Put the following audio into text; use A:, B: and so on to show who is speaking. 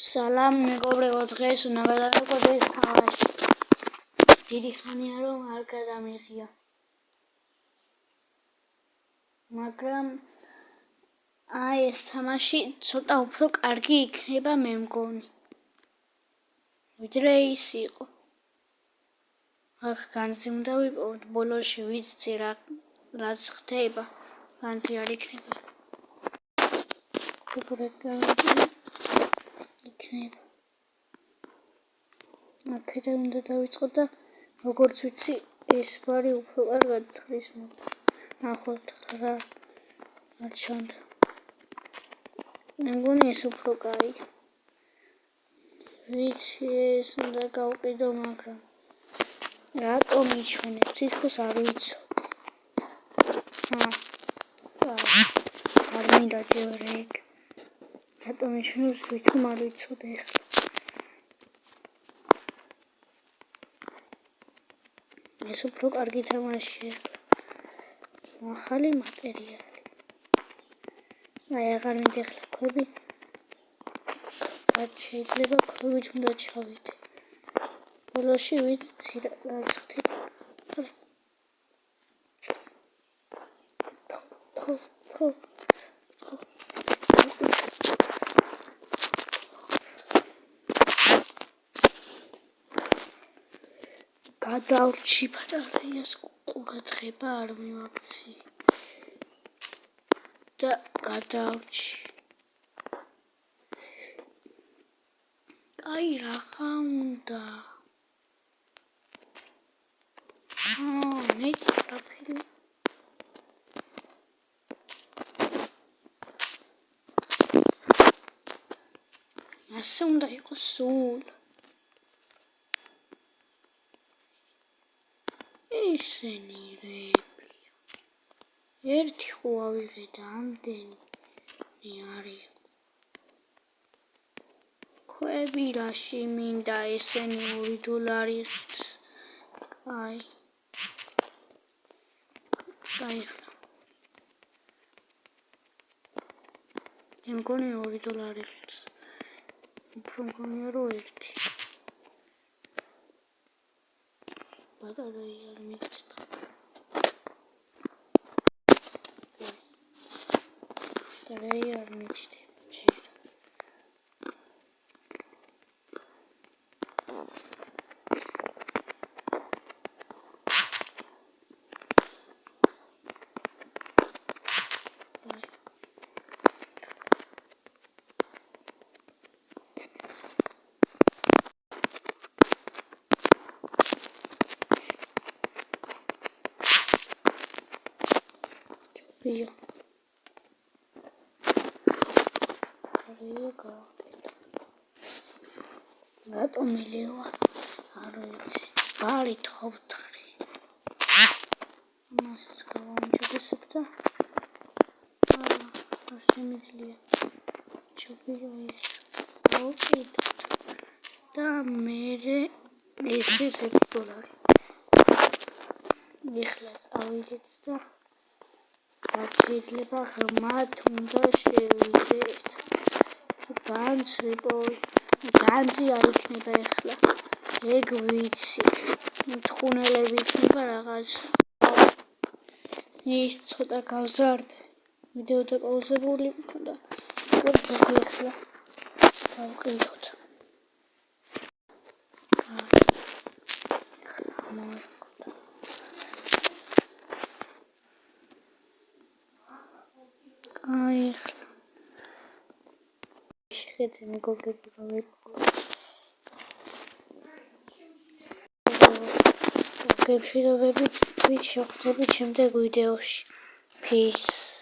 A: სალამ მეგობრებო, დღეს უნდა გადავიყოთ ეს თამაში. დიდი ხანია რომ არ გადამიღია. მაგრამ ეს თამაში ცოტა უფრო კარგი იქნება მე მგონი. ვიდრე ის იყო. აქ განძი უნდა ვიპოვოთ, ბოლოში ვიცი რაც ხდება, განძი არ იქნება. იქნება. აქედან უნდა დავიწყოთ და როგორც ვიცი, ეს ბარი უფრო კარგად თხრის. ნახოთ რა არ ჩანდა. მე მგონი ეს უფრო კაი. ვიცი ეს უნდა გავყიდო, მაგრამ რატომ იჩვენებ? თითქოს არ ვიცოდი. არ მინდა ჯერ ეგ. რატომ იჩვენებს? ვითომ არ ვიცოდი ახლა. ეს უფრო კარგი თამაშია. ახალი მატერიალი. აღარ მინდა ახლა ქვები. რაც შეიძლება ქვებით უნდა ჩავიდე. ბოლოში ვიცი რაც ხდება. გადავრჩი ბატარეას ყურადღება არ მივაქცი და გადავრჩი. კაი რაღა უნდა. ნეტი პროფილი. ასე უნდა იყოს სულ. ისინი რებია. ერთი ხო ავიღე ამდენი არის. ქვები რაში მინდა ესენი $2. კაი. მე მგონი $2 ღირს. უფრო მგონია რომ ერთი. ბატარეა არ მიწება. ბატარეა არ მიწდება ჯერ. Io რატომ მელევა არ ვიცი. ბარი თხოვთრი. ამასაც გავამჯობესებ და არ შემიძლია. ჩუბია ის გავყიდოთ და მერე ეს $1. ეხლა წავიდეთ და რაც შეიძლება ღრმად უნდა შევიდეთ. განძს ვიპოვეთ. განძი არ იქნება ახლა. ეგ ვიცი. თხუნელები იქნება რაღაც. ის ცოტა გავზარდე. ვიდეო დაპაუზებული მქონდა. ვერტები ახლა დავყიდოთ. შეხედე მეგობრებო გემშვიდობებით შევხვდებით შემდეგ ვიდეოში. Peace.